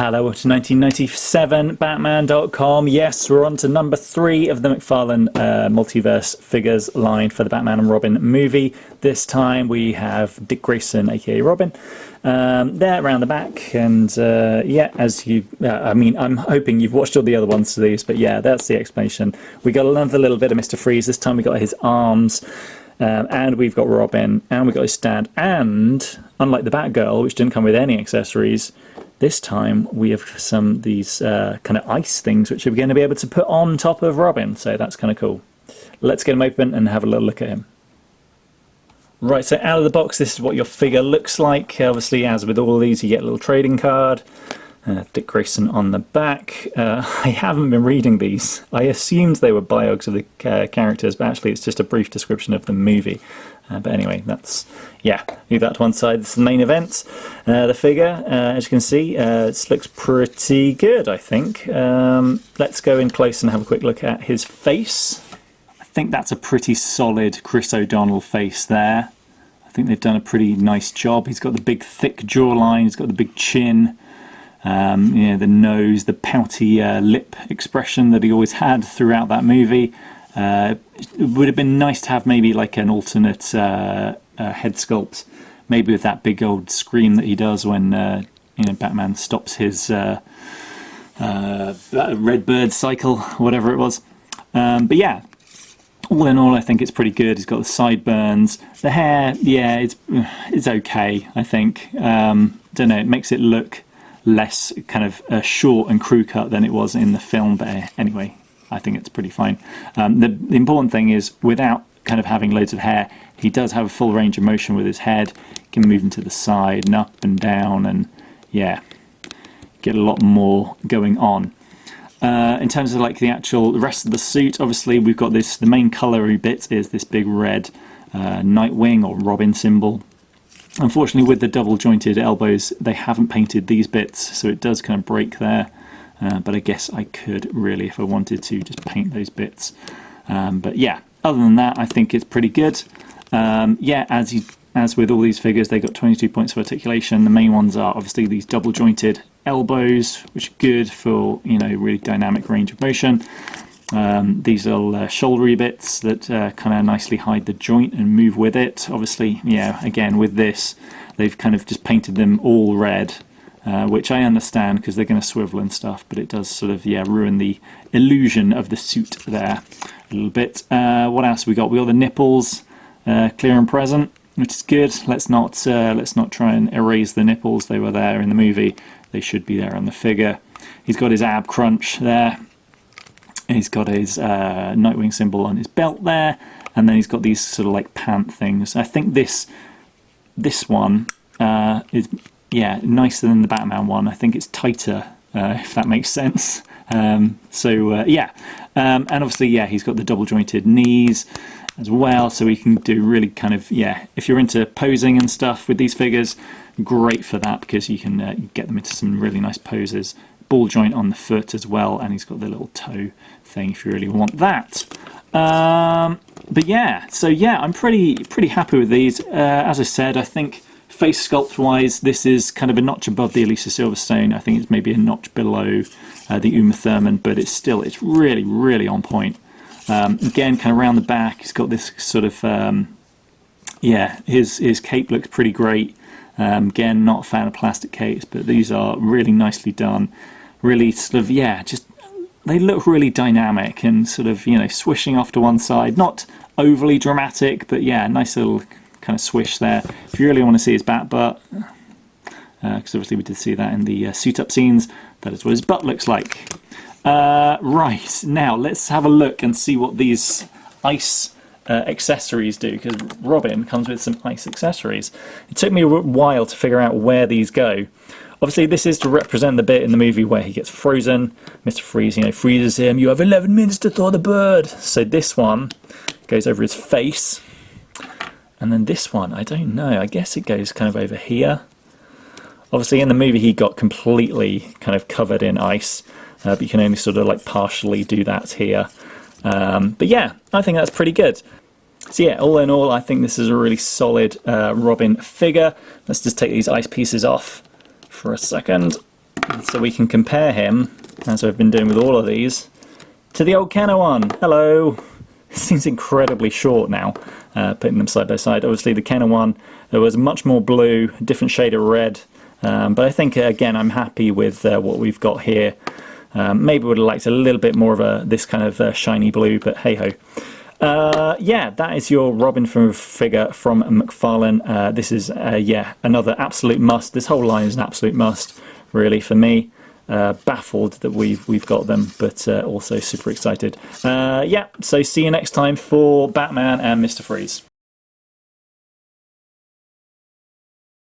Hello to 1997Batman.com. Yes, we're on to number 3 of the McFarlane multiverse figures line for the Batman and Robin movie. This time we have Dick Grayson, aka Robin, there around the back. And yeah, as you, I mean, I'm hoping you've watched all the other ones to these, but yeah, that's the explanation. We got another little bit of Mr. Freeze. This time we got his arms. And we've got Robin, and we've got his stand, and unlike the Batgirl, which didn't come with any accessories, this time we have some of these kind of ice things which we're going to be able to put on top of Robin, so that's kind of cool. Let's get him open and have a little look at him. Right, so out of the box, this is what your figure looks like. Obviously, as with all of these, you get a little trading card. Dick Grayson on the back. I haven't been reading these. I assumed they were biogs of the characters, but actually it's just a brief description of the movie. But anyway, that's, yeah, leave that to one side. This is the main event. The figure, as you can see, it looks pretty good, I think. Let's go in close and have a quick look at his face. I think that's a pretty solid Chris O'Donnell face there. I think they've done a pretty nice job. He's got the big thick jawline, he's got the big chin. You know, the nose, the pouty lip expression that he always had throughout that movie. It would have been nice to have maybe like an alternate head sculpt, maybe with that big old scream that he does when you know, Batman stops his red bird cycle, whatever it was. But yeah, all in all, I think it's pretty good. He's got the sideburns, the hair. Yeah, it's okay. I think. Don't know. It makes it look less kind of short and crew cut than it was in the film, but anyway, I think it's pretty fine. The important thing is, without kind of having loads of hair, he does have a full range of motion with his head. He can move him to the side and up and down, and yeah, get a lot more going on. In terms of like the rest of the suit, obviously we've got this, the main colory bit is this big red Nightwing or Robin symbol. Unfortunately, with the double jointed elbows, they haven't painted these bits, so it does kind of break there. But I guess I could really, if I wanted to, just paint those bits. But yeah, other than that, I think it's pretty good. Yeah, as with all these figures, they got 22 points for articulation. The main ones are obviously these double jointed elbows, which are good for, you know, really dynamic range of motion. These little shouldery bits that kind of nicely hide the joint and move with it. Obviously, yeah, again with this, they've kind of just painted them all red, which I understand because they're going to swivel and stuff, but it does sort of, yeah, ruin the illusion of the suit there a little bit. What else we got? We got the nipples clear and present, which is good. Let's not try and erase the nipples. They were there in the movie. They should be there on the figure. He's got his ab crunch there. He's got his Nightwing symbol on his belt there, and then he's got these sort of like pant things. I think this one is, yeah, nicer than the Batman one. I think it's tighter, if that makes sense. Yeah, and obviously, yeah, he's got the double jointed knees as well, so he can do really kind of, yeah, if you're into posing and stuff with these figures, great for that, because you can get them into some really nice poses. Ball joint on the foot as well, and he's got the little toe thing if you really want that. But yeah, so yeah, I'm pretty happy with these. As I said, I think face sculpt wise, this is kind of a notch above the Elisa Silverstone. I think it's maybe a notch below the Uma Thurman, but it's really on point. Again, kind of around the back, he's got this sort of yeah, his cape looks pretty great. Again, not a fan of plastic capes, but these are really nicely done. Really sort of, yeah, just they look really dynamic and sort of, you know, swishing off to one side. Not overly dramatic, but yeah, nice little kind of swish there. If you really want to see his bat butt, because obviously we did see that in the suit-up scenes, that is what his butt looks like. Right, now let's have a look and see what these ice accessories do, because Robin comes with some ice accessories. It took me a while to figure out where these go. Obviously, this is to represent the bit in the movie where he gets frozen. Mr. Freeze, you know, freezes him. You have 11 minutes to thaw the bird. So this one goes over his face. And then this one, I don't know. I guess it goes kind of over here. Obviously, in the movie, he got completely kind of covered in ice. But you can only sort of like partially do that here. But yeah, I think that's pretty good. So yeah, all in all, I think this is a really solid Robin figure. Let's just take these ice pieces off for a second. so we can compare him, as I've been doing with all of these, to the old Kenner one. Hello! It seems incredibly short now, putting them side by side. Obviously the Kenner one, there was much more blue, a different shade of red, but I think again I'm happy with what we've got here. Maybe would have liked a little bit more of this kind of shiny blue, but hey ho. Yeah, that is your Robin figure from McFarlane. This is yeah, another absolute must. This whole line is an absolute must, really, for me. Baffled that we've got them, but also super excited. Yeah, so see you next time for Batman and Mr. Freeze.